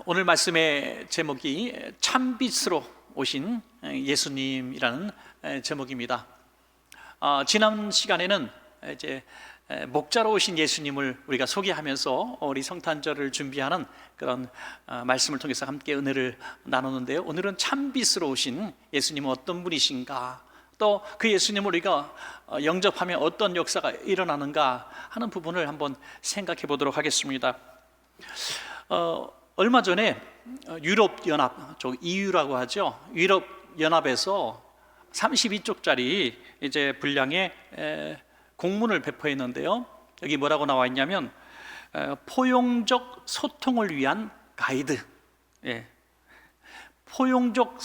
오늘 말씀의 제목이 참빛으로 오신 예수님이라는 제목입니다. 지난 시간에는 이제 목자로 오신 예수님을 우리가 소개하면서 우리 성탄절을 준비하는 그런 말씀을 통해서 함께 은혜를 나누는데요. 오늘은 참빛으로 오신 예수님은 어떤 분이신가, 또 그 예수님을 우리가 영접하면 어떤 역사가 일어나는가 하는 부분을 한번 생각해 보도록 하겠습니다. 얼마 전에 유럽연합, EU라고 하죠. 유럽연합에서 32쪽짜리 이제 분량의 공문을 배포했는데요. 여기 뭐라고 나와 있냐면 포용적 소통을 위한 가이드, 포용적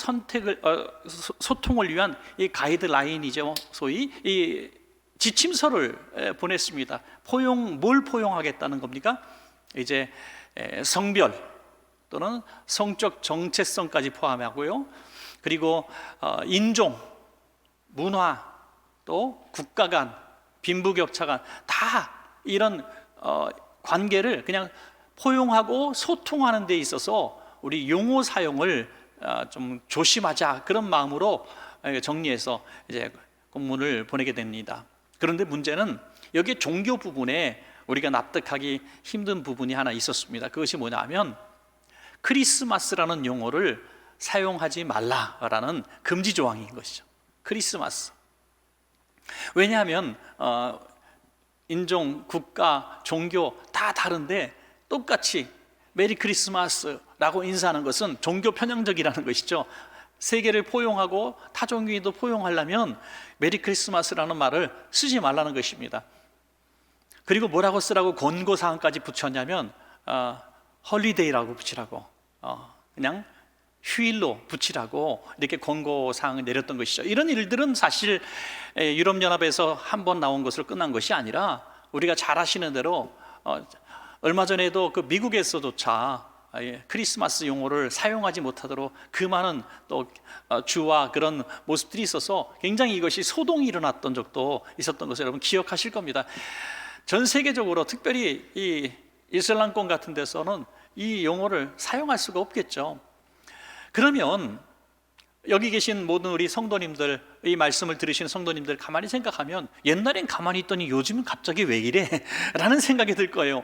소통을 위한 이 가이드라인이죠. 소위 이 지침서를 보냈습니다. 뭘 포용하겠다는 겁니까? 이제 성별 또는 성적 정체성까지 포함하고요. 그리고 인종, 문화, 또 국가 간, 빈부격차 간 다 이런 관계를 그냥 포용하고 소통하는 데 있어서 우리 용어 사용을 좀 조심하자, 그런 마음으로 정리해서 이제 공문을 보내게 됩니다. 그런데 문제는 여기 종교 부분에 우리가 납득하기 힘든 부분이 하나 있었습니다. 그것이 뭐냐면 크리스마스라는 용어를 사용하지 말라라는 금지 조항인 것이죠. 크리스마스. 왜냐하면 인종, 국가, 종교 다 다른데 똑같이 메리 크리스마스라고 인사하는 것은 종교 편향적이라는 것이죠. 세계를 포용하고 타종교인도 포용하려면 메리 크리스마스라는 말을 쓰지 말라는 것입니다. 그리고 뭐라고 쓰라고 권고사항까지 붙였냐면 헐리데이라고 붙이라고, 그냥 휴일로 붙이라고 이렇게 권고사항을 내렸던 것이죠. 이런 일들은 사실 유럽연합에서 한 번 나온 것으로 끝난 것이 아니라 우리가 잘 아시는 대로 얼마 전에도 그 미국에서조차 크리스마스 용어를 사용하지 못하도록 그 많은 또 주와 그런 모습들이 있어서 굉장히 이것이 소동이 일어났던 적도 있었던 것을 여러분 기억하실 겁니다. 전 세계적으로 특별히 이 이슬람권 같은 데서는 이 용어를 사용할 수가 없겠죠. 그러면 여기 계신 모든 우리 성도님들, 이 말씀을 들으시는 성도님들 가만히 생각하면 옛날엔 가만히 있더니 요즘은 갑자기 왜 이래? 라는 생각이 들 거예요.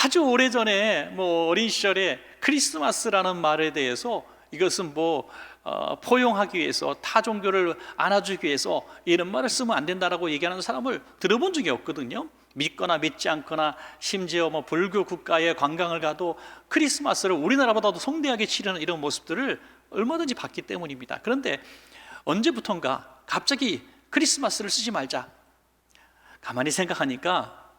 아주 오래전에 어린 시절에 크리스마스라는 말에 대해서 이것은 포용하기 위해서, 타 종교를 안아주기 위해서 이런 말을 쓰면 안 된다라고 얘기하는 사람을 들어본 적이 없거든요. 믿거나 믿지 않거나 심지어 불교 국가에 관광을 가도 크리스마스를 우리나라보다도 성대하게 치르는 이런 모습들을 얼마든지 봤기 때문입니다. 그런데 언제부턴가 갑자기 크리스마스를 쓰지 말자, 가만히 생각하니까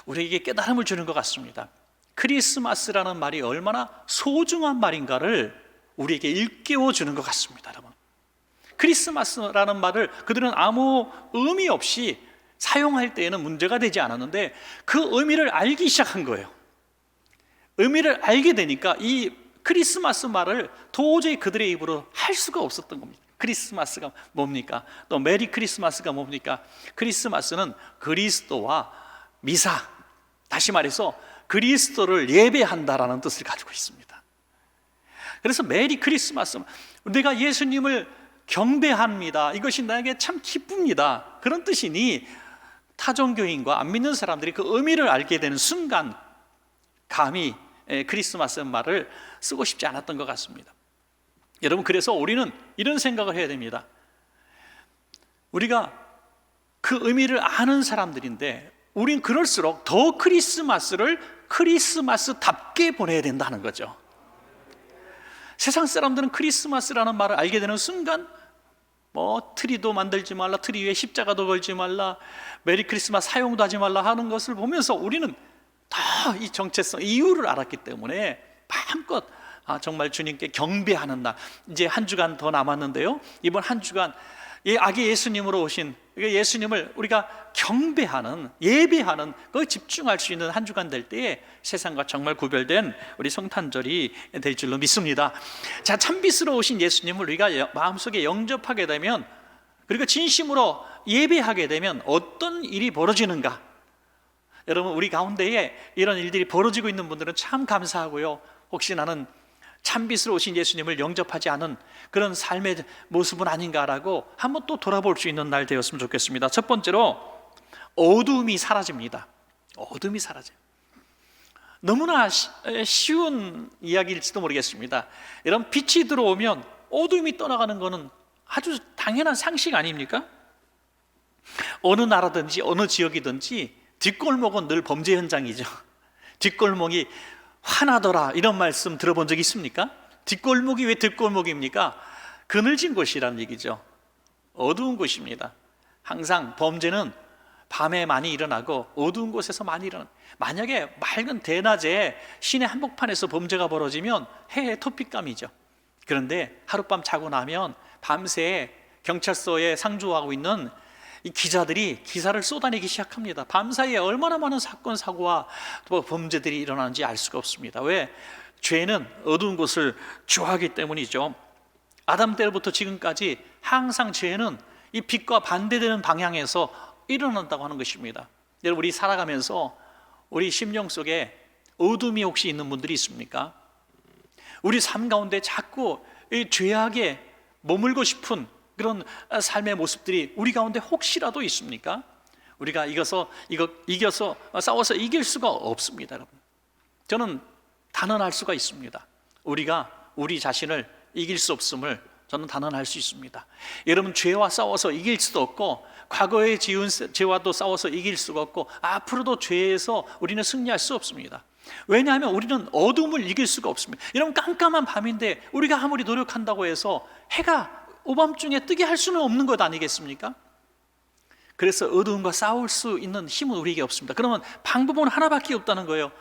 우리에게 깨달음을 주는 것 같습니다. 크리스마스라는 말이 얼마나 소중한 말인가를 우리에게 일깨워 주는 것 같습니다. 여러분, 크리스마스라는 말을 그들은 아무 의미 없이 사용할 때에는 문제가 되지 않았는데 그 의미를 알기 시작한 거예요. 의미를 알게 되니까 이 크리스마스 말을 도저히 그들의 입으로 할 수가 없었던 겁니다. 크리스마스가 뭡니까? 또 메리 크리스마스가 뭡니까? 크리스마스는 그리스도와 미사, 다시 말해서 그리스도를 예배한다라는 뜻을 가지고 있습니다. 그래서 메리 크리스마스, 내가 예수님을 경배합니다, 이것이 나에게 참 기쁩니다, 그런 뜻이니 타종교인과 안 믿는 사람들이 그 의미를 알게 되는 순간 감히 크리스마스 말을 쓰고 싶지 않았던 것 같습니다. 여러분, 그래서 우리는 이런 생각을 해야 됩니다. 우리가 그 의미를 아는 사람들인데 우린 그럴수록 더 크리스마스를 크리스마스답게 보내야 된다는 거죠. 세상 사람들은 크리스마스라는 말을 알게 되는 순간 트리도 만들지 말라, 트리 위에 십자가도 걸지 말라, 메리 크리스마스 사용도 하지 말라 하는 것을 보면서 우리는 다 이 정체성, 이유를 알았기 때문에 마음껏 정말 주님께 경배하는 날, 이제 한 주간 더 남았는데요, 이번 한 주간 아기 예수님으로 오신 예수님을 우리가 경배하는, 예배하는, 거기에 집중할 수 있는 한 주간 될 때에 세상과 정말 구별된 우리 성탄절이 될 줄로 믿습니다. 자, 참빛으로 오신 예수님을 우리가 마음속에 영접하게 되면, 그리고 진심으로 예배하게 되면 어떤 일이 벌어지는가? 여러분, 우리 가운데에 이런 일들이 벌어지고 있는 분들은 참 감사하고요, 혹시 나는 참빛으로 오신 예수님을 영접하지 않은 그런 삶의 모습은 아닌가라고 한번 또 돌아볼 수 있는 날 되었으면 좋겠습니다. 첫 번째로, 어두움이 사라집니다. 어둠이 사라져요. 너무나 쉬운 이야기일지도 모르겠습니다. 이런 빛이 들어오면 어둠이 떠나가는 것은 아주 당연한 상식 아닙니까? 어느 나라든지 어느 지역이든지 뒷골목은 늘 범죄 현장이죠. 뒷골목이 화나더라, 이런 말씀 들어본 적 있습니까? 뒷골목이 왜 뒷골목입니까? 그늘진 곳이라는 얘기죠. 어두운 곳입니다. 항상 범죄는 밤에 많이 일어나고 어두운 곳에서 많이 일어납니다. 만약에 맑은 대낮에 시내 한복판에서 범죄가 벌어지면 해의 토픽감이죠. 그런데 하룻밤 자고 나면 밤새 경찰서에 상주하고 있는 이 기자들이 기사를 쏟아내기 시작합니다. 밤사이에 얼마나 많은 사건, 사고와 또 범죄들이 일어나는지 알 수가 없습니다. 왜? 죄는 어두운 곳을 좋아하기 때문이죠. 아담 때부터 지금까지 항상 죄는 이 빛과 반대되는 방향에서 일어난다고 하는 것입니다. 여러분, 우리 살아가면서 우리 심령 속에 어둠이 혹시 있는 분들이 있습니까? 우리 삶 가운데 자꾸 이 죄악에 머물고 싶은 그런 삶의 모습들이 우리 가운데 혹시라도 있습니까? 우리가 이겨서 싸워서 이길 수가 없습니다, 여러분. 저는 단언할 수가 있습니다. 우리가 우리 자신을 이길 수 없음을 저는 단언할 수 있습니다. 여러분, 죄와 싸워서 이길 수도 없고, 과거에 지은 죄와도 싸워서 이길 수가 없고, 앞으로도 죄에서 우리는 승리할 수 없습니다. 왜냐하면 우리는 어둠을 이길 수가 없습니다. 여러분, 깜깜한 밤인데 우리가 아무리 노력한다고 해서 해가 오밤중에 뜨게 할 수는 없는 것 아니겠습니까? 그래서 어두움과 싸울 수 있는 힘은 우리에게 없습니다. 그러면 방법은 하나밖에 없다는 거예요.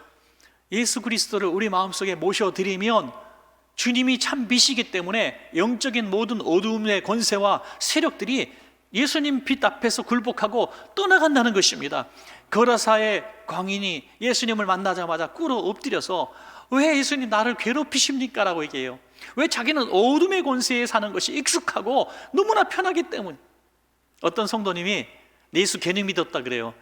예수 그리스도를 우리 마음속에 모셔드리면 주님이 참 빛이기 때문에 영적인 모든 어두움의 권세와 세력들이 예수님 빛 앞에서 굴복하고 떠나간다는 것입니다. 거라사의 광인이 예수님을 만나자마자 꿇어 엎드려서 왜 예수님 나를 괴롭히십니까? 라고 얘기해요. 왜? 자기는 어둠의 권세에 사는 것이 익숙하고 너무나 편하기 때문에. 어떤 성도님이 예수 괜히 믿었다 그래요.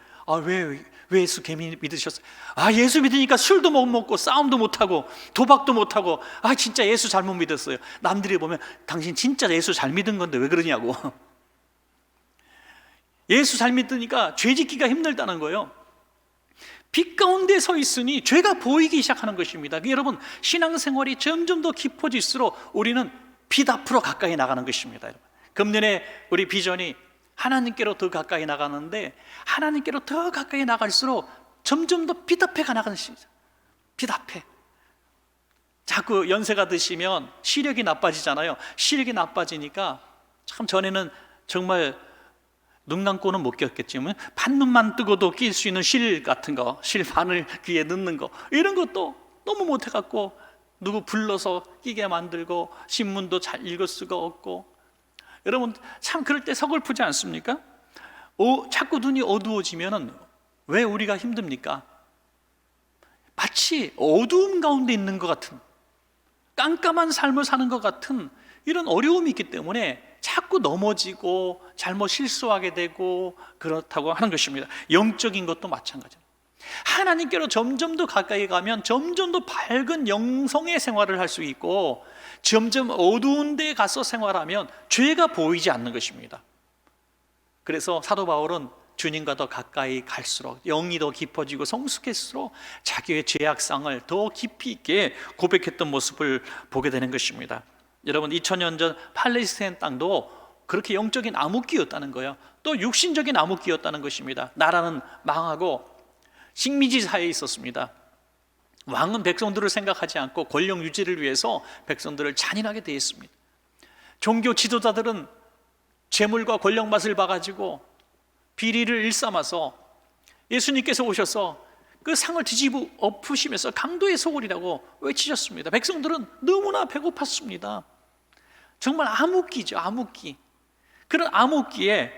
왜 예수 괜히 믿으셨어요? 예수 믿으니까 술도 못 먹고 싸움도 못하고 도박도 못하고 진짜 예수 잘못 믿었어요. 남들이 보면 당신 진짜 예수 잘 믿은 건데 왜 그러냐고. 예수 잘 믿으니까 죄 짓기가 힘들다는 거예요. 빛 가운데 서 있으니 죄가 보이기 시작하는 것입니다. 여러분, 신앙생활이 점점 더 깊어질수록 우리는 빛 앞으로 가까이 나가는 것입니다. 여러분, 금년에 우리 비전이 하나님께로 더 가까이 나가는데, 하나님께로 더 가까이 나갈수록 점점 더 빛 앞에 나가는 것입니다. 빛 앞에. 자꾸 연세가 드시면 시력이 나빠지잖아요. 시력이 나빠지니까 참 전에는 정말 눈 감고는 못 꼈겠지만 반눈만 뜨고도 낄 수 있는 실 같은 거, 실 바늘 귀에 넣는 거, 이런 것도 너무 못해갖고 누구 불러서 끼게 만들고 신문도 잘 읽을 수가 없고. 여러분, 참 그럴 때 서글프지 않습니까? 자꾸 눈이 어두워지면은 왜 우리가 힘듭니까? 마치 어두움 가운데 있는 것 같은, 깜깜한 삶을 사는 것 같은 이런 어려움이 있기 때문에 자꾸 넘어지고 잘못 실수하게 되고 그렇다고 하는 것입니다. 영적인 것도 마찬가지입니다. 하나님께로 점점 더 가까이 가면 점점 더 밝은 영성의 생활을 할 수 있고, 점점 어두운 데 가서 생활하면 죄가 보이지 않는 것입니다. 그래서 사도 바울은 주님과 더 가까이 갈수록 영이 더 깊어지고 성숙할수록 자기의 죄악상을 더 깊이 있게 고백했던 모습을 보게 되는 것입니다. 여러분, 2000년 전 팔레스타인 땅도 그렇게 영적인 암흑기였다는 거예요. 또 육신적인 암흑기였다는 것입니다. 나라는 망하고 식민지 사회에 있었습니다. 왕은 백성들을 생각하지 않고 권력 유지를 위해서 백성들을 잔인하게 대했습니다. 종교 지도자들은 재물과 권력 맛을 봐가지고 비리를 일삼아서 예수님께서 오셔서 그 상을 뒤집어 엎으시면서 강도의 소굴이라고 외치셨습니다. 백성들은 너무나 배고팠습니다. 정말 암흑기죠, 암흑기. 그런 암흑기에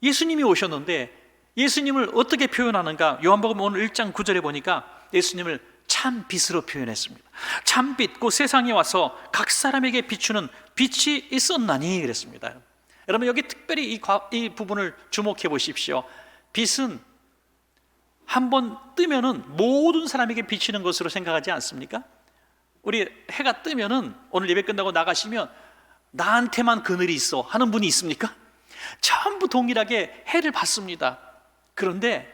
예수님이 오셨는데 예수님을 어떻게 표현하는가? 요한복음 오늘 1장 9절에 보니까 예수님을 참빛으로 표현했습니다. 참빛, 그 세상에 와서 각 사람에게 비추는 빛이 있었나니 그랬습니다. 여러분, 여기 특별히 이 부분을 주목해 보십시오. 빛은 한번 뜨면은 모든 사람에게 비치는 것으로 생각하지 않습니까? 우리 해가 뜨면은 오늘 예배 끝나고 나가시면 나한테만 그늘이 있어 하는 분이 있습니까? 전부 동일하게 해를 받습니다. 그런데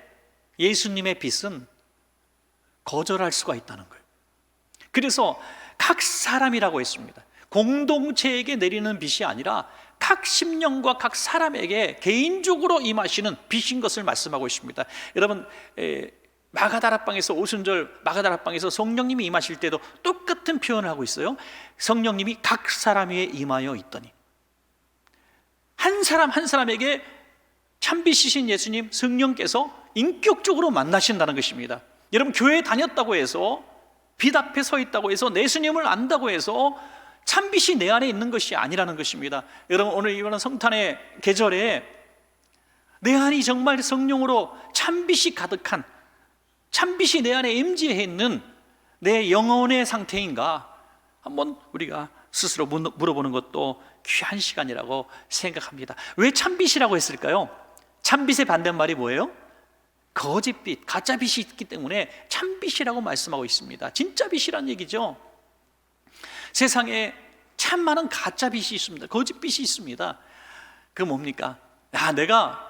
예수님의 빛은 거절할 수가 있다는 거예요. 그래서 각 사람이라고 했습니다. 공동체에게 내리는 빛이 아니라 각 심령과 각 사람에게 개인적으로 임하시는 빛인 것을 말씀하고 있습니다. 여러분, 마가다락방에서 오순절 마가다락방에서 성령님이 임하실 때도 똑같은 표현을 하고 있어요. 성령님이 각 사람 위에 임하여 있더니, 한 사람 한 사람에게 참빛이신 예수님 성령께서 인격적으로 만나신다는 것입니다. 여러분, 교회에 다녔다고 해서, 빛 앞에 서 있다고 해서, 예수님을 안다고 해서 참빛이 내 안에 있는 것이 아니라는 것입니다. 여러분, 오늘 이번 성탄의 계절에 내 안이 정말 성령으로 참빛이 가득한, 참빛이 내 안에 임재해 있는 내 영혼의 상태인가 한번 우리가 스스로 물어보는 것도 귀한 시간이라고 생각합니다. 왜 참빛이라고 했을까요? 참빛의 반대말이 뭐예요? 거짓빛, 가짜빛이 있기 때문에 참빛이라고 말씀하고 있습니다. 진짜 빛이란 얘기죠. 세상에 참 많은 가짜빛이 있습니다. 거짓빛이 있습니다. 그 뭡니까? 내가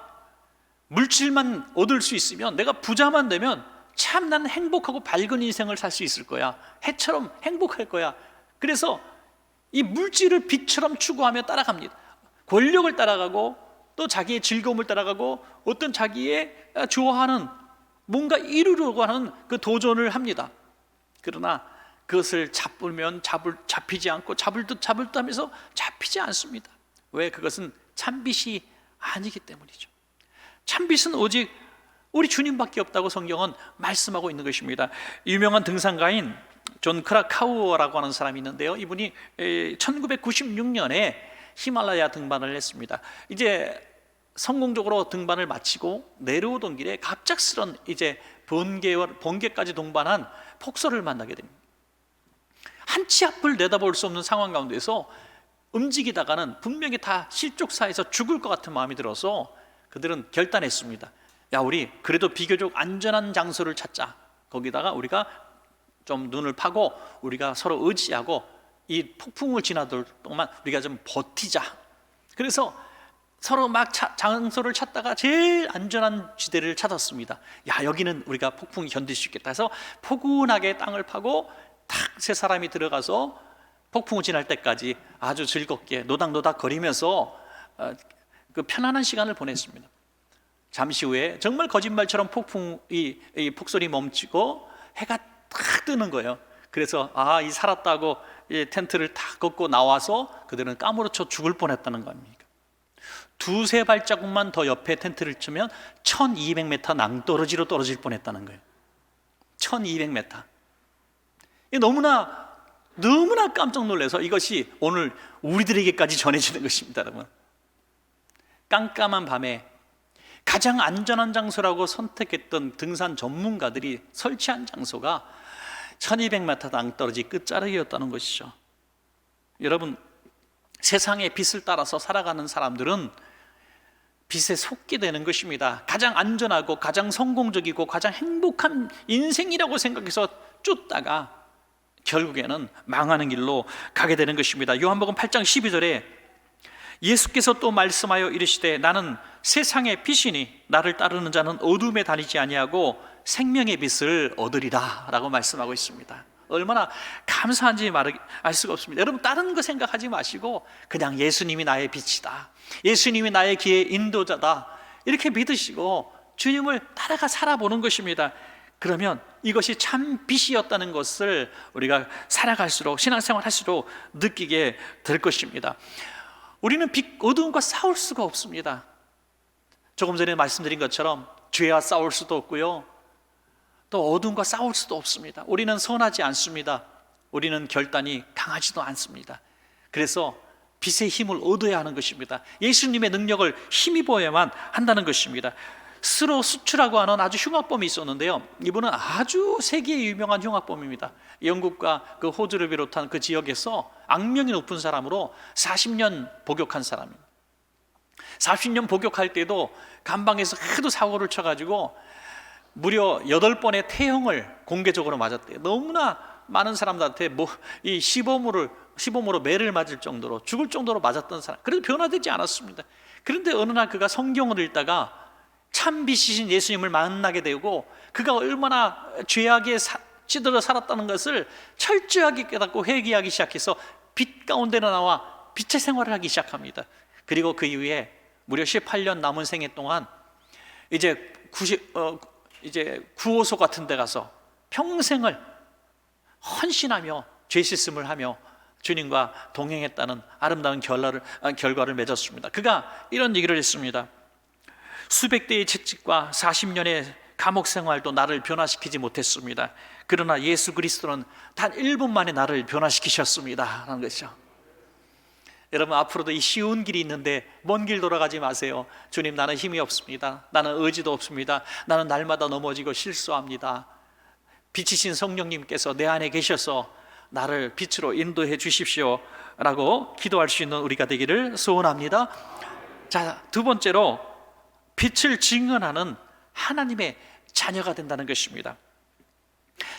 물질만 얻을 수 있으면, 내가 부자만 되면 참 난 행복하고 밝은 인생을 살 수 있을 거야. 해처럼 행복할 거야. 그래서 이 물질을 빛처럼 추구하며 따라갑니다. 권력을 따라가고, 또 자기의 즐거움을 따라가고, 어떤 자기의 좋아하는 뭔가 이루려고 하는 그 도전을 합니다. 그러나 그것을 잡으면 잡히지 않고, 잡을 듯 하면서 잡히지 않습니다. 왜? 그것은 참빛이 아니기 때문이죠. 참빛은 오직 우리 주님밖에 없다고 성경은 말씀하고 있는 것입니다. 유명한 등산가인 존 크라카우어라고 하는 사람이 있는데요, 이분이 1996년에 히말라야 등반을 했습니다. 이제 성공적으로 등반을 마치고 내려오던 길에 갑작스런 이제 번개까지 동반한 폭설을 만나게 됩니다. 한치 앞을 내다볼 수 없는 상황 가운데서 움직이다가는 분명히 다 실족사해서 죽을 것 같은 마음이 들어서 그들은 결단했습니다. 우리 그래도 비교적 안전한 장소를 찾자. 거기다가 우리가 좀 눈을 파고 우리가 서로 의지하고 이 폭풍을 지나들 동안 우리가 좀 버티자. 그래서 서로 막 장소를 찾다가 제일 안전한 지대를 찾았습니다. 여기는 우리가 폭풍이 견딜 수 있겠다 해서 포근하게 땅을 파고 탁 세 사람이 들어가서 폭풍을 지날 때까지 아주 즐겁게 노닥노닥 거리면서 그 편안한 시간을 보냈습니다. 잠시 후에 정말 거짓말처럼 이 폭설이 멈추고 해가 탁 뜨는 거예요. 그래서 이 살았다고 이 텐트를 다 걷고 나와서 그들은 까무러쳐 죽을 뻔했다는 겁니다. 두세 발자국만 더 옆에 텐트를 치면 1200m 낭떠러지로 떨어질 뻔했다는 거예요. 1200m. 너무나 깜짝 놀라서 이것이 오늘 우리들에게까지 전해지는 것입니다. 여러분, 깜깜한 밤에 가장 안전한 장소라고 선택했던 등산 전문가들이 설치한 장소가 1200m 낭떠러지 끝자락이었다는 것이죠. 여러분, 세상의 빛을 따라서 살아가는 사람들은 빛에 속게 되는 것입니다. 가장 안전하고 가장 성공적이고 가장 행복한 인생이라고 생각해서 쫓다가 결국에는 망하는 길로 가게 되는 것입니다. 요한복음 8장 12절에 예수께서 또 말씀하여 이르시되 나는 세상의 빛이니 나를 따르는 자는 어둠에 다니지 아니하고 생명의 빛을 얻으리라 라고 말씀하고 있습니다. 얼마나 감사한지 알 수가 없습니다. 여러분, 다른 거 생각하지 마시고 그냥 예수님이 나의 빛이다, 예수님이 나의 길의 인도자다, 이렇게 믿으시고 주님을 따라가 살아보는 것입니다. 그러면 이것이 참 빛이었다는 것을 우리가 살아갈수록, 신앙생활 할수록 느끼게 될 것입니다. 우리는 어두움과 싸울 수가 없습니다. 조금 전에 말씀드린 것처럼 죄와 싸울 수도 없고요, 또 어둠과 싸울 수도 없습니다. 우리는 선하지 않습니다. 우리는 결단이 강하지도 않습니다. 그래서 빛의 힘을 얻어야 하는 것입니다. 예수님의 능력을 힘입어야만 한다는 것입니다. 스로 수추라고 하는 아주 흉악범이 있었는데요, 이분은 아주 세계에 유명한 흉악범입니다. 영국과 그 호주를 비롯한 그 지역에서 악명이 높은 사람으로 40년 복역한 사람입니다. 40년 복역할 때도 감방에서 하도 사고를 쳐가지고 무려 8번의 태형을 공개적으로 맞았대요. 너무나 많은 사람들한테 이 시범으로 매를 맞을 정도로 죽을 정도로 맞았던 사람, 그래도 변화되지 않았습니다. 그런데 어느 날 그가 성경을 읽다가 참 빛이신 예수님을 만나게 되고, 그가 얼마나 죄악에 찌들어 살았다는 것을 철저하게 깨닫고 회개하기 시작해서 빛 가운데로 나와 빛의 생활을 하기 시작합니다. 그리고 그 이후에 무려 18년 남은 생애 동안 이제 구호소 같은 데 가서 평생을 헌신하며 죄 씻음을 하며 주님과 동행했다는 아름다운 결과를 맺었습니다. 그가 이런 얘기를 했습니다. 수백 대의 채찍과 40년의 감옥 생활도 나를 변화시키지 못했습니다. 그러나 예수 그리스도는 단 1분 만에 나를 변화시키셨습니다 라는 것이죠. 여러분, 앞으로도 이 쉬운 길이 있는데 먼 길 돌아가지 마세요. 주님, 나는 힘이 없습니다. 나는 의지도 없습니다. 나는 날마다 넘어지고 실수합니다. 빛이신 성령님께서 내 안에 계셔서 나를 빛으로 인도해 주십시오 라고 기도할 수 있는 우리가 되기를 소원합니다. 자, 두 번째로 빛을 증언하는 하나님의 자녀가 된다는 것입니다.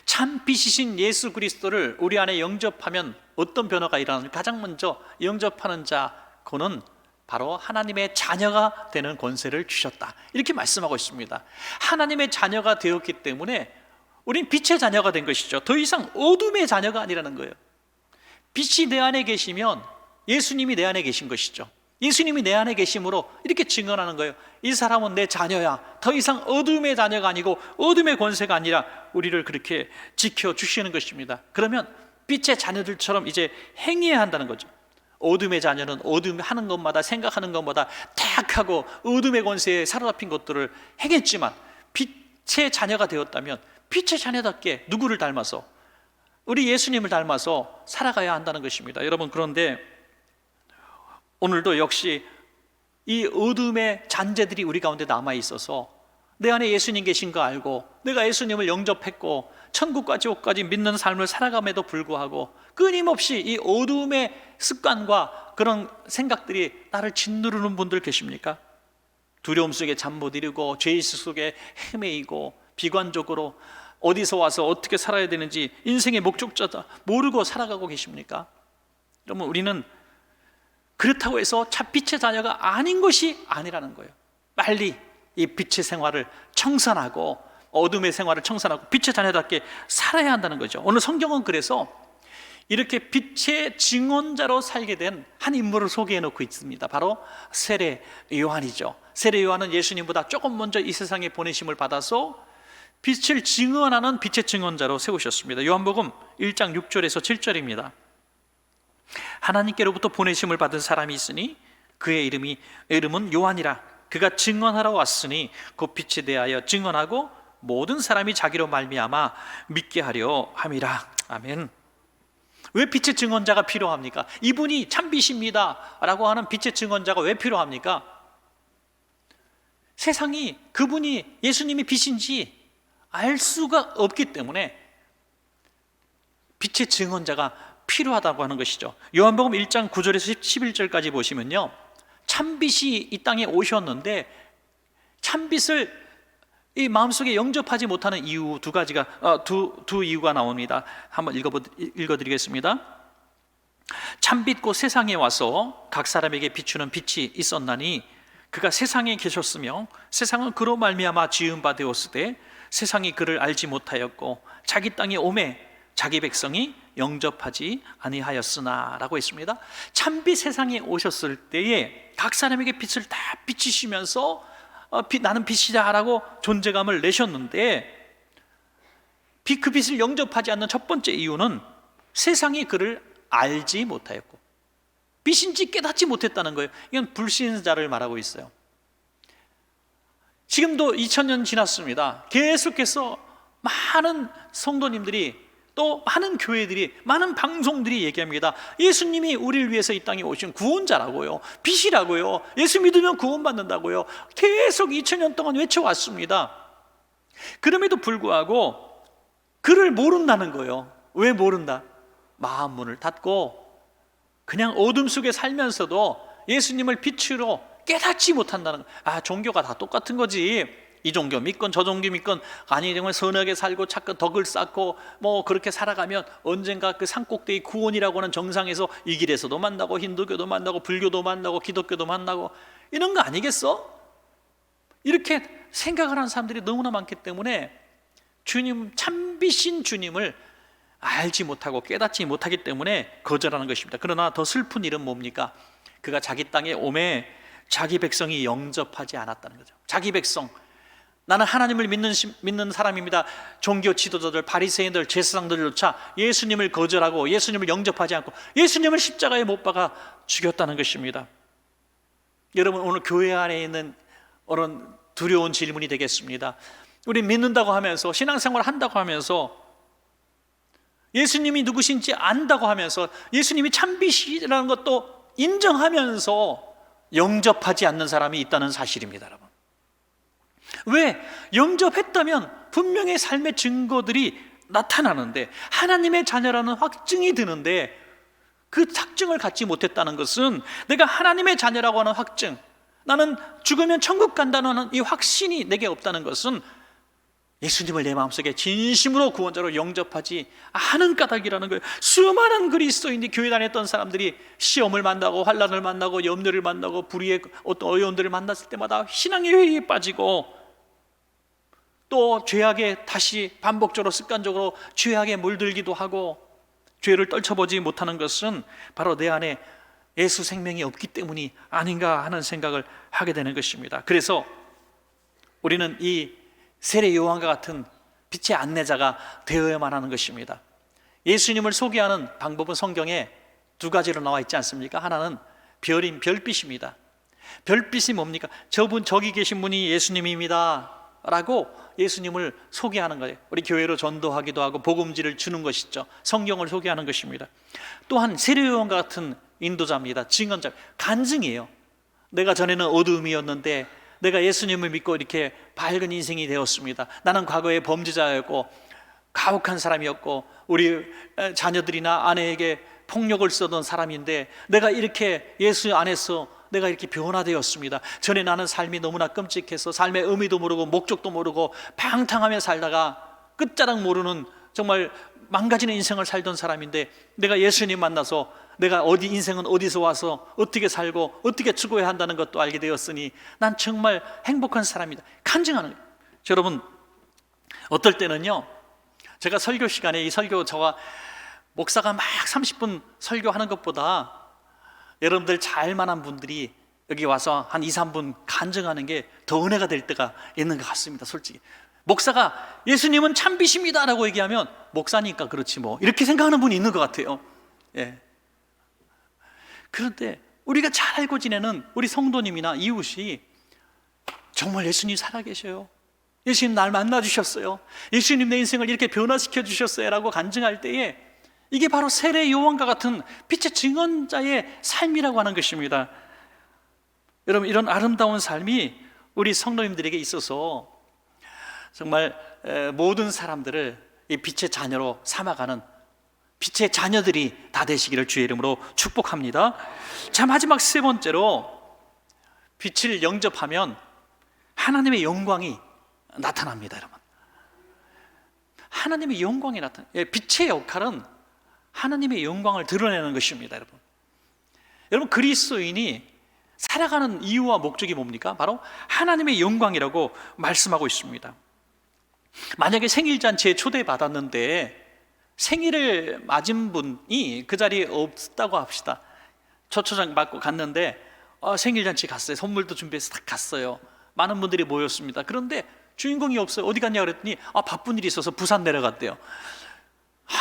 참 빛이신 예수 그리스도를 우리 안에 영접하면 어떤 변화가 일어나는지, 가장 먼저 영접하는 자, 그는 바로 하나님의 자녀가 되는 권세를 주셨다, 이렇게 말씀하고 있습니다. 하나님의 자녀가 되었기 때문에 우린 빛의 자녀가 된 것이죠. 더 이상 어둠의 자녀가 아니라는 거예요. 빛이 내 안에 계시면 예수님이 내 안에 계신 것이죠. 예수님이 내 안에 계심으로 이렇게 증언하는 거예요. 이 사람은 내 자녀야. 더 이상 어둠의 자녀가 아니고 어둠의 권세가 아니라 우리를 그렇게 지켜주시는 것입니다. 그러면 빛의 자녀들처럼 이제 행해야 한다는 거죠. 어둠의 자녀는 어둠 하는 것마다, 생각하는 것마다 타락하고 어둠의 권세에 사로잡힌 것들을 행했지만, 빛의 자녀가 되었다면 빛의 자녀답게 누구를 닮아서, 우리 예수님을 닮아서 살아가야 한다는 것입니다. 여러분, 그런데 오늘도 역시 이 어둠의 잔재들이 우리 가운데 남아 있어서 내 안에 예수님 계신 거 알고 내가 예수님을 영접했고 천국과 지옥까지 믿는 삶을 살아감에도 불구하고 끊임없이 이 어둠의 습관과 그런 생각들이 나를 짓누르는 분들 계십니까? 두려움 속에 잠 못 이루고 죄의식 속에 헤매이고 비관적으로 어디서 와서 어떻게 살아야 되는지 인생의 목적자다 모르고 살아가고 계십니까? 여러분, 우리는 그렇다고 해서 빛의 자녀가 아닌 것이 아니라는 거예요. 빨리 이 빛의 생활을 청산하고 어둠의 생활을 청산하고 빛의 자녀답게 살아야 한다는 거죠. 오늘 성경은 그래서 이렇게 빛의 증언자로 살게 된 한 인물을 소개해 놓고 있습니다. 바로 세례 요한이죠. 세례 요한은 예수님보다 조금 먼저 이 세상에 보내심을 받아서 빛을 증언하는 빛의 증언자로 세우셨습니다. 요한복음 1장 6절에서 7절입니다. 하나님께로부터 보내심을 받은 사람이 있으니 그의 이름은 요한이라. 그가 증언하러 왔으니 그 빛에 대하여 증언하고 모든 사람이 자기로 말미암아 믿게 하려 함이라. 아멘. 왜 빛의 증언자가 필요합니까? 이분이 참빛입니다 라고 하는 빛의 증언자가 왜 필요합니까? 세상이 그분이 예수님이 빛인지 알 수가 없기 때문에 빛의 증언자가 필요하다고 하는 것이죠. 요한복음 1장 9절에서 11절까지 보시면요, 참빛이 이 땅에 오셨는데 참빛을 이 마음속에 영접하지 못하는 이유 두 이유가 나옵니다. 한번 읽어드리겠습니다. 참빛 곧 세상에 와서 각 사람에게 비추는 빛이 있었나니 그가 세상에 계셨으며 세상은 그로 말미암아 지은 바 되었으되 세상이 그를 알지 못하였고 자기 땅에 오매 자기 백성이 영접하지 아니하였으나 라고 했습니다. 참빛 세상에 오셨을 때에 각 사람에게 빛을 다 비치시면서 나는 빛이다 라고 존재감을 내셨는데, 그 빛을 영접하지 않는 첫 번째 이유는 세상이 그를 알지 못하였고 빛인지 깨닫지 못했다는 거예요. 이건 불신자를 말하고 있어요. 지금도 2000년 지났습니다. 계속해서 많은 성도님들이, 또 많은 교회들이, 많은 방송들이 얘기합니다. 예수님이 우리를 위해서 이 땅에 오신 구원자라고요, 빛이라고요, 예수 믿으면 구원받는다고요. 계속 2000년 동안 외쳐왔습니다. 그럼에도 불구하고 그를 모른다는 거예요. 왜 모른다? 마음 문을 닫고 그냥 어둠 속에 살면서도 예수님을 빛으로 깨닫지 못한다는 거예요. 종교가 다 똑같은 거지, 이 종교 믿건 저 종교 믿건 아니 정말 선하게 살고 착한 덕을 쌓고 뭐 그렇게 살아가면 언젠가 그 산꼭대기 구원이라고 하는 정상에서 이 길에서도 만나고 힌두교도 만나고 불교도 만나고 기독교도 만나고 이런 거 아니겠어? 이렇게 생각을 하는 사람들이 너무나 많기 때문에 주님, 참비신 주님을 알지 못하고 깨닫지 못하기 때문에 거절하는 것입니다. 그러나 더 슬픈 일은 뭡니까? 그가 자기 땅에 오매 자기 백성이 영접하지 않았다는 거죠. 자기 백성, 나는 하나님을 믿는 사람입니다. 종교 지도자들, 바리새인들, 제사장들조차 예수님을 거절하고 예수님을 영접하지 않고 예수님을 십자가에 못 박아 죽였다는 것입니다. 여러분, 오늘 교회 안에 있는 어떤 두려운 질문이 되겠습니다. 우리 믿는다고 하면서, 신앙생활 한다고 하면서, 예수님이 누구신지 안다고 하면서, 예수님이 참비시라는 것도 인정하면서 영접하지 않는 사람이 있다는 사실입니다, 여러분. 왜? 영접했다면 분명히 삶의 증거들이 나타나는데, 하나님의 자녀라는 확증이 드는데, 그 확증을 갖지 못했다는 것은, 내가 하나님의 자녀라고 하는 확증, 나는 죽으면 천국 간다는 이 확신이 내게 없다는 것은 예수님을 내 마음속에 진심으로 구원자로 영접하지 않은 까닭이라는 거예요. 수많은 그리스도인이 교회 다녔던 사람들이 시험을 만나고 환난을 만나고 염려를 만나고 불의의 어떤 어려움들을 만났을 때마다 신앙의 회의에 빠지고 또 죄악에 다시 반복적으로 습관적으로 죄악에 물들기도 하고 죄를 떨쳐보지 못하는 것은 바로 내 안에 예수 생명이 없기 때문이 아닌가 하는 생각을 하게 되는 것입니다. 그래서 우리는 이 세례 요한과 같은 빛의 안내자가 되어야만 하는 것입니다. 예수님을 소개하는 방법은 성경에 두 가지로 나와 있지 않습니까? 하나는 별인 별빛입니다. 별빛이 뭡니까? 저기 계신 분이 예수님입니다 라고 예수님을 소개하는 거예요. 우리 교회로 전도하기도 하고 복음지를 주는 것이죠. 성경을 소개하는 것입니다. 또한 세례 요한과 같은 인도자입니다. 증언자, 간증이에요. 내가 전에는 어두움이었는데 내가 예수님을 믿고 이렇게 밝은 인생이 되었습니다. 나는 과거에 범죄자였고 가혹한 사람이었고 우리 자녀들이나 아내에게 폭력을 쓰던 사람인데 내가 이렇게 예수 안에서 내가 이렇게 변화되었습니다. 전에 나는 삶이 너무나 끔찍해서 삶의 의미도 모르고 목적도 모르고 방탕하며 살다가 끝자락 모르는 정말 망가지는 인생을 살던 사람인데 내가 예수님 만나서 내가 인생은 어디서 와서 어떻게 살고 어떻게 추구해야 한다는 것도 알게 되었으니 난 정말 행복한 사람이다. 간증하는 거예요. 여러분, 어떨 때는요, 제가 설교 시간에 이 설교 저와 목사가 막 30분 설교하는 것보다 여러분들 잘 만한 분들이 여기 와서 한 2, 3분 간증하는 게 더 은혜가 될 때가 있는 것 같습니다. 솔직히 목사가 예수님은 참비십니다 라고 얘기하면 목사니까 그렇지 뭐 이렇게 생각하는 분이 있는 것 같아요. 예. 그런데 우리가 잘 알고 지내는 우리 성도님이나 이웃이 정말 예수님 살아계셔요, 예수님 날 만나주셨어요, 예수님 내 인생을 이렇게 변화시켜 주셨어요 라고 간증할 때에 이게 바로 세례 요한과 같은 빛의 증언자의 삶이라고 하는 것입니다. 여러분, 이런 아름다운 삶이 우리 성도님들에게 있어서 정말 모든 사람들을 이 빛의 자녀로 삼아가는 빛의 자녀들이 다 되시기를 주의 이름으로 축복합니다. 자, 마지막 세 번째로 빛을 영접하면 하나님의 영광이 나타납니다. 여러분, 하나님의 영광이 빛의 역할은 하나님의 영광을 드러내는 것입니다. 여러분, 그리스도인이 살아가는 이유와 목적이 뭡니까? 바로 하나님의 영광이라고 말씀하고 있습니다. 만약에 생일잔치에 초대받았는데 생일을 맞은 분이 그 자리에 없다고 합시다. 초청장 받고 갔는데 생일잔치 갔어요. 선물도 준비해서 딱 갔어요. 많은 분들이 모였습니다. 그런데 주인공이 없어요. 어디 갔냐 그랬더니 바쁜 일이 있어서 부산 내려갔대요.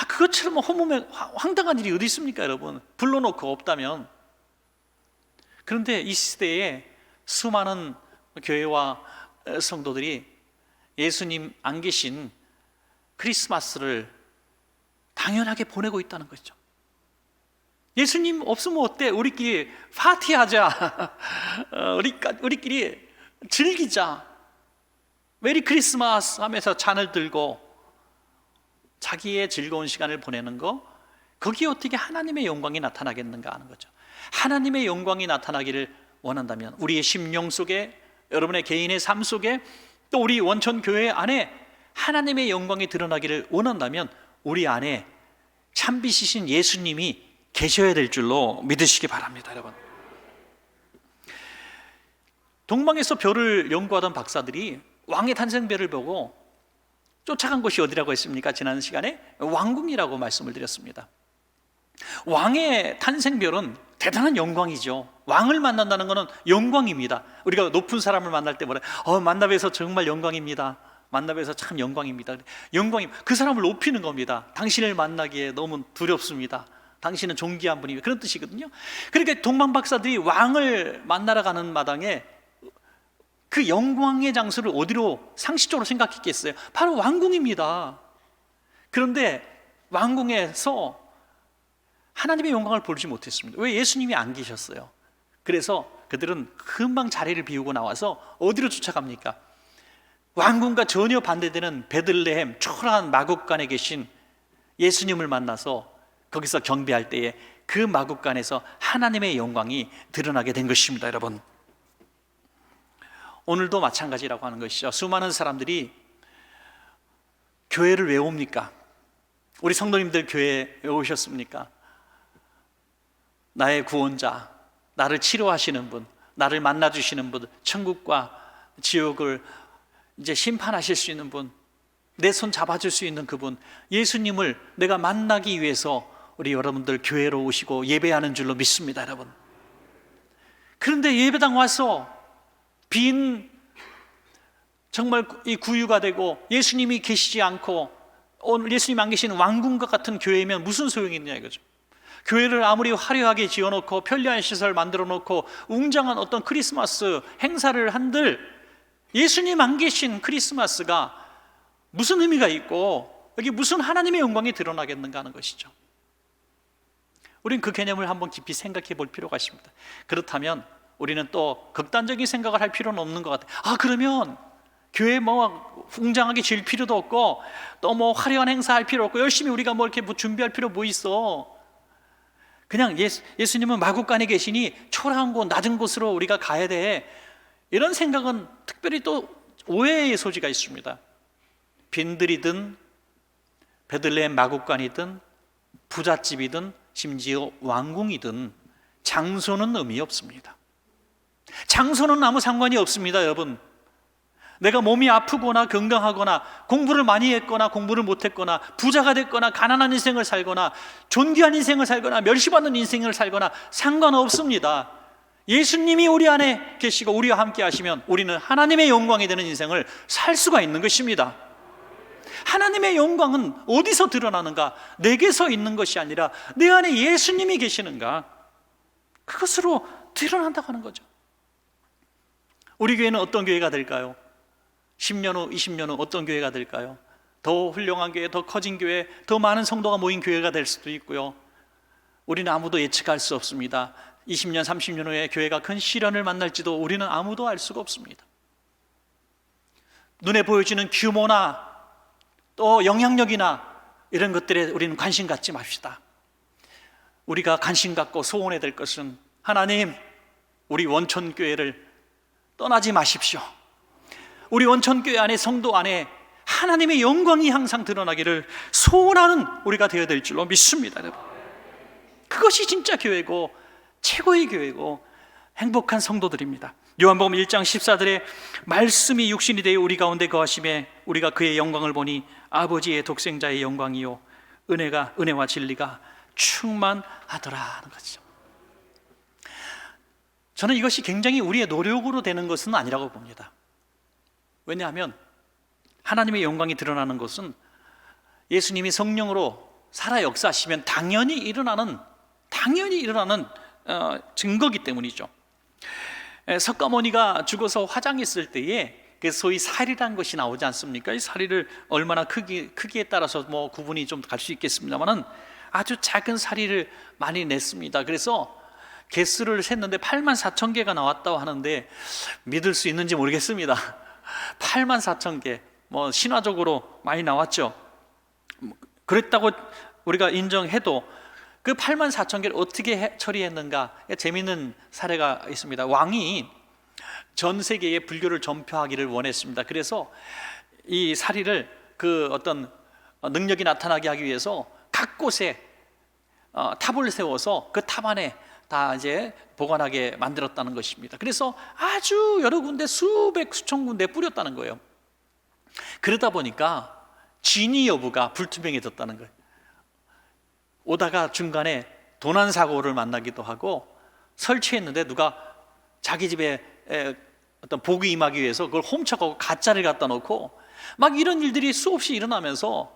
그것처럼 허무면 황당한 일이 어디 있습니까, 여러분? 불러놓고 없다면. 그런데 이 시대에 수많은 교회와 성도들이 예수님 안 계신 크리스마스를 당연하게 보내고 있다는 거죠. 예수님 없으면 어때? 우리끼리 파티하자. 우리끼리 즐기자. 메리 크리스마스 하면서 잔을 들고 자기의 즐거운 시간을 보내는 거, 거기에 어떻게 하나님의 영광이 나타나겠는가 하는 거죠. 하나님의 영광이 나타나기를 원한다면 우리의 심령 속에, 여러분의 개인의 삶 속에 또 우리 원천교회 안에 하나님의 영광이 드러나기를 원한다면 우리 안에 참빛이신 예수님이 계셔야 될 줄로 믿으시기 바랍니다. 여러분, 동방에서 별을 연구하던 박사들이 왕의 탄생별을 보고 쫓아간 곳이 어디라고 했습니까? 지난 시간에 왕궁이라고 말씀을 드렸습니다. 왕의 탄생별은 대단한 영광이죠. 왕을 만난다는 것은 영광입니다. 우리가 높은 사람을 만날 때 뭐래? 만나 뵈서 정말 영광입니다. 만나 뵈서 참 영광입니다. 영광이 그 사람을 높이는 겁니다. 당신을 만나기에 너무 두렵습니다. 당신은 존귀한 분이에요. 그런 뜻이거든요. 그러니까 동방 박사들이 왕을 만나러 가는 마당에 그 영광의 장소를 어디로 상식적으로 생각했겠어요? 바로 왕궁입니다. 그런데 왕궁에서 하나님의 영광을 보지 못했습니다. 왜? 예수님이 안 계셨어요. 그래서 그들은 금방 자리를 비우고 나와서 어디로 쫓아갑니까? 왕궁과 전혀 반대되는 베들레헴 초라한 마국간에 계신 예수님을 만나서 거기서 경배할 때에 그 마국간에서 하나님의 영광이 드러나게 된 것입니다. 여러분, 오늘도 마찬가지라고 하는 것이죠. 수많은 사람들이 교회를 왜 옵니까? 우리 성도님들 교회에 왜 오셨습니까? 나의 구원자, 나를 치료하시는 분, 나를 만나주시는 분, 천국과 지옥을 이제 심판하실 수 있는 분, 내 손 잡아줄 수 있는 그분, 예수님을 내가 만나기 위해서 우리 여러분들 교회로 오시고 예배하는 줄로 믿습니다. 여러분, 그런데 예배당 와서 빈 정말 이 구유가 되고 예수님이 계시지 않고 오늘 예수님 안 계시는 왕궁과 같은 교회면 무슨 소용이 있냐 이거죠. 교회를 아무리 화려하게 지어놓고 편리한 시설 만들어 놓고 웅장한 어떤 크리스마스 행사를 한들 예수님 안 계신 크리스마스가 무슨 의미가 있고 여기 무슨 하나님의 영광이 드러나겠는가 하는 것이죠. 우리는 그 개념을 한번 깊이 생각해 볼 필요가 있습니다. 그렇다면 우리는 또 극단적인 생각을 할 필요는 없는 것 같아요. 그러면 교회 뭐 웅장하게 지을 필요도 없고 또 뭐 화려한 행사할 필요 없고 열심히 우리가 뭐 이렇게 뭐 준비할 필요 뭐 있어. 그냥 예수님은 마국간에 계시니 초라한 곳, 낮은 곳으로 우리가 가야 돼. 이런 생각은 특별히 또 오해의 소지가 있습니다. 빈들이든 베들레헴 마국간이든 부잣집이든 심지어 왕궁이든 장소는 의미 없습니다. 장소는 아무 상관이 없습니다. 여러분, 내가 몸이 아프거나 건강하거나 공부를 많이 했거나 공부를 못했거나 부자가 됐거나 가난한 인생을 살거나 존귀한 인생을 살거나 멸시받는 인생을 살거나 상관없습니다. 예수님이 우리 안에 계시고 우리와 함께 하시면 우리는 하나님의 영광이 되는 인생을 살 수가 있는 것입니다. 하나님의 영광은 어디서 드러나는가? 내게서 있는 것이 아니라 내 안에 예수님이 계시는가? 그것으로 드러난다고 하는 거죠. 우리 교회는 어떤 교회가 될까요? 10년 후, 20년 후 어떤 교회가 될까요? 더 훌륭한 교회, 더 커진 교회, 더 많은 성도가 모인 교회가 될 수도 있고요. 우리는 아무도 예측할 수 없습니다. 20년, 30년 후에 교회가 큰 시련을 만날지도 우리는 아무도 알 수가 없습니다. 눈에 보여지는 규모나 또 영향력이나 이런 것들에 우리는 관심 갖지 맙시다. 우리가 관심 갖고 소원해야 될 것은 하나님, 우리 원천교회를 떠나지 마십시오. 우리 원천교회 안에 성도 안에 하나님의 영광이 항상 드러나기를 소원하는 우리가 되어야 될 줄로 믿습니다. 여러분, 그것이 진짜 교회고 최고의 교회고 행복한 성도들입니다. 요한복음 1장 14절에 말씀이 육신이 되어 우리 가운데 거하심에 우리가 그의 영광을 보니 아버지의 독생자의 영광이요 은혜와 진리가 충만하더라 하는 것이죠. 저는 이것이 굉장히 우리의 노력으로 되는 것은 아니라고 봅니다. 왜냐하면 하나님의 영광이 드러나는 것은 예수님이 성령으로 살아 역사하시면 당연히 일어나는 증거이기 때문이죠. 석가모니가 죽어서 화장했을 때에 그 소위 살이라는 것이 나오지 않습니까? 이 사리를 얼마나 크기에 따라서 뭐 구분이 좀 갈 수 있겠습니다만은 아주 작은 사리를 많이 냈습니다. 그래서 개수를 셌는데 84,000개가 나왔다고 하는데 믿을 수 있는지 모르겠습니다. 84,000개, 뭐 신화적으로 많이 나왔죠. 그랬다고 우리가 인정해도 그 84,000개를 어떻게 처리했는가? 재미있는 사례가 있습니다. 왕이 전 세계에 불교를 전파하기를 원했습니다. 그래서 이 사리를 그 어떤 능력이 나타나게 하기 위해서 각 곳에 탑을 세워서 그 탑 안에 다 이제 보관하게 만들었다는 것입니다. 그래서 아주 여러 군데 수백 수천 군데 뿌렸다는 거예요. 그러다 보니까 진위 여부가 불투명해졌다는 거예요. 오다가 중간에 도난 사고를 만나기도 하고, 설치했는데 누가 자기 집에 어떤 복이 임하기 위해서 그걸 훔쳐가고 가짜를 갖다 놓고, 막 이런 일들이 수없이 일어나면서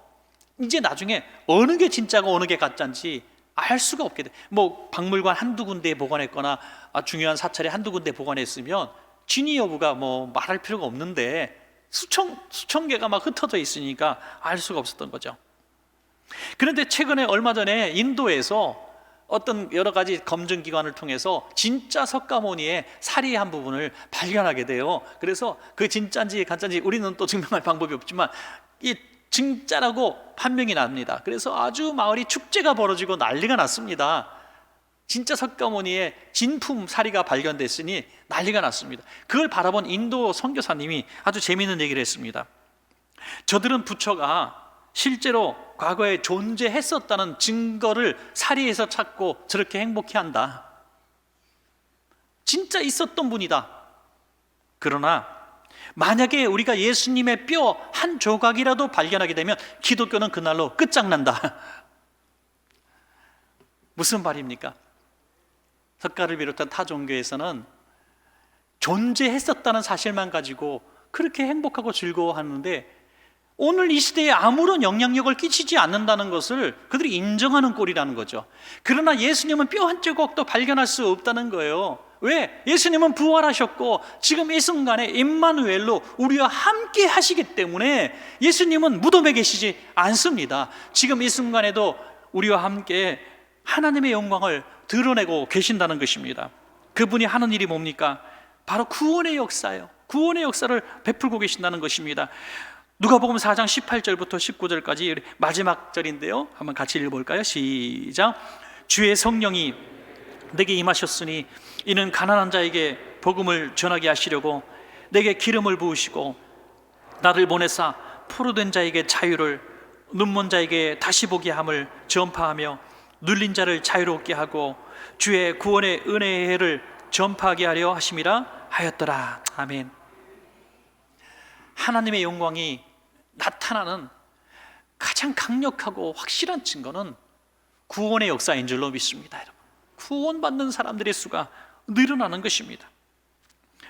이제 나중에 어느 게 진짜고 어느 게 가짜인지 알 수가 없게 돼. 뭐 박물관 한두 군데에 보관했거나 중요한 사찰에 한두 군데 보관했으면 진위 여부가 뭐 말할 필요가 없는데, 수천 개가 막 흩어져 있으니까 알 수가 없었던 거죠. 그런데 최근에 얼마 전에 인도에서 어떤 여러 가지 검증 기관을 통해서 진짜 석가모니의 사리의 한 부분을 발견하게 돼요. 그래서 그 진짜인지 가짜인지 우리는 또 증명할 방법이 없지만 이 진짜라고 판명이 납니다. 그래서 아주 마을이 축제가 벌어지고 난리가 났습니다. 진짜 석가모니의 진품 사리가 발견됐으니 난리가 났습니다. 그걸 바라본 인도 선교사님이 아주 재미있는 얘기를 했습니다. 저들은 부처가 실제로 과거에 존재했었다는 증거를 사리에서 찾고 저렇게 행복해한다. 진짜 있었던 분이다. 그러나 만약에 우리가 예수님의 뼈 한 조각이라도 발견하게 되면 기독교는 그날로 끝장난다. 무슨 말입니까? 석가를 비롯한 타 종교에서는 존재했었다는 사실만 가지고 그렇게 행복하고 즐거워하는데, 오늘 이 시대에 아무런 영향력을 끼치지 않는다는 것을 그들이 인정하는 꼴이라는 거죠. 그러나 예수님은 뼈 한 조각도 발견할 수 없다는 거예요. 왜? 예수님은 부활하셨고 지금 이 순간에 임마누엘로 우리와 함께 하시기 때문에 예수님은 무덤에 계시지 않습니다. 지금 이 순간에도 우리와 함께 하나님의 영광을 드러내고 계신다는 것입니다. 그분이 하는 일이 뭡니까? 바로 구원의 역사예요. 구원의 역사를 베풀고 계신다는 것입니다. 누가복음 4장 18절부터 19절까지 마지막 절인데요, 한번 같이 읽어볼까요? 시작. 주의 성령이 내게 임하셨으니 이는 가난한 자에게 복음을 전하게 하시려고 내게 기름을 부으시고 나를 보내사 포로된 자에게 자유를, 눈먼 자에게 다시 보게 함을 전파하며 눌린 자를 자유롭게 하고 주의 구원의 은혜의 해를 전파하게 하려 하심이라 하였더라. 아멘. 하나님의 영광이 나타나는 가장 강력하고 확실한 증거는 구원의 역사인 줄로 믿습니다. 여러분, 구원받는 사람들의 수가 늘어나는 것입니다.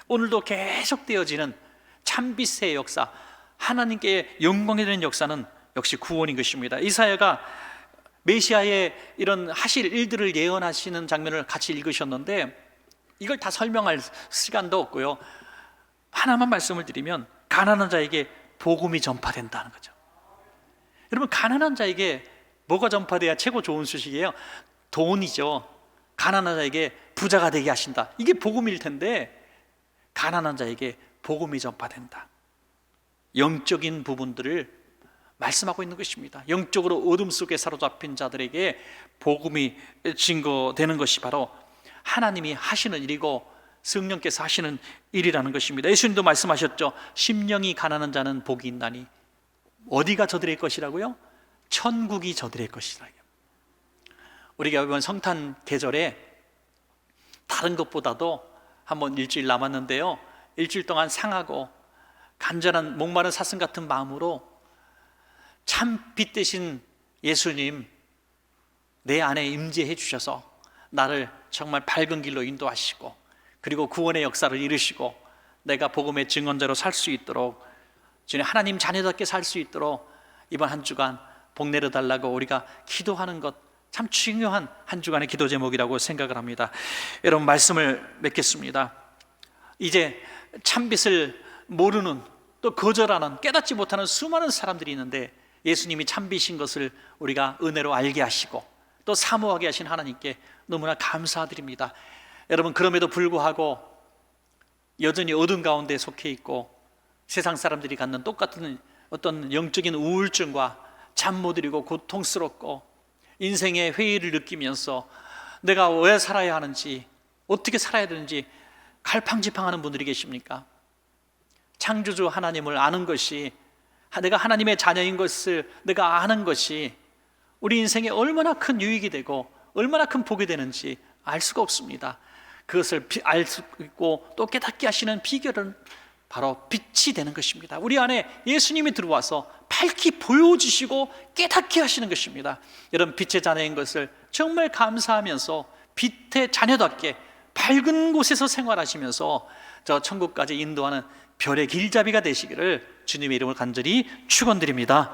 오늘도 계속되어지는 참빛의 역사, 하나님께 영광이 되는 역사는 역시 구원인 것입니다. 이사야가 메시아의 이런 하실 일들을 예언하시는 장면을 같이 읽으셨는데, 이걸 다 설명할 시간도 없고요, 하나만 말씀을 드리면 가난한 자에게 복음이 전파된다는 거죠. 여러분, 가난한 자에게 뭐가 전파돼야 최고 좋은 소식이에요? 돈이죠. 가난한 자에게 부자가 되게 하신다. 이게 복음일 텐데 가난한 자에게 복음이 전파된다. 영적인 부분들을 말씀하고 있는 것입니다. 영적으로 어둠 속에 사로잡힌 자들에게 복음이 증거되는 것이 바로 하나님이 하시는 일이고 성령께서 하시는 일이라는 것입니다. 예수님도 말씀하셨죠. 심령이 가난한 자는 복이 있나니. 어디가 저들의 것이라고요? 천국이 저들의 것이라. 우리가 이번 성탄 계절에 다른 것보다도 한번 일주일 남았는데요, 일주일 동안 상하고 간절한 목마른 사슴 같은 마음으로 참 빛 되신 예수님 내 안에 임재해 주셔서 나를 정말 밝은 길로 인도하시고, 그리고 구원의 역사를 이루시고 내가 복음의 증언자로 살 수 있도록, 주님 하나님 자녀답게 살 수 있도록 이번 한 주간 복 내려달라고 우리가 기도하는 것, 참 중요한 한 주간의 기도 제목이라고 생각을 합니다. 여러분, 말씀을 맺겠습니다. 이제 참빛을 모르는, 또 거절하는, 깨닫지 못하는 수많은 사람들이 있는데, 예수님이 참빛인 것을 우리가 은혜로 알게 하시고 또 사모하게 하신 하나님께 너무나 감사드립니다. 여러분, 그럼에도 불구하고 여전히 어둠 가운데 속해 있고 세상 사람들이 갖는 똑같은 어떤 영적인 우울증과 잠 못 이루고 고통스럽고 인생의 회의를 느끼면서 내가 왜 살아야 하는지, 어떻게 살아야 되는지 갈팡질팡하는 분들이 계십니까? 창조주 하나님을 아는 것이, 내가 하나님의 자녀인 것을 내가 아는 것이 우리 인생에 얼마나 큰 유익이 되고 얼마나 큰 복이 되는지 알 수가 없습니다. 그것을 알 수 있고 또 깨닫게 하시는 비결은 바로 빛이 되는 것입니다. 우리 안에 예수님이 들어와서 밝히 보여주시고 깨닫게 하시는 것입니다. 여러분, 빛의 자녀인 것을 정말 감사하면서 빛의 자녀답게 밝은 곳에서 생활하시면서 저 천국까지 인도하는 별의 길잡이가 되시기를 주님의 이름으로 간절히 축원드립니다.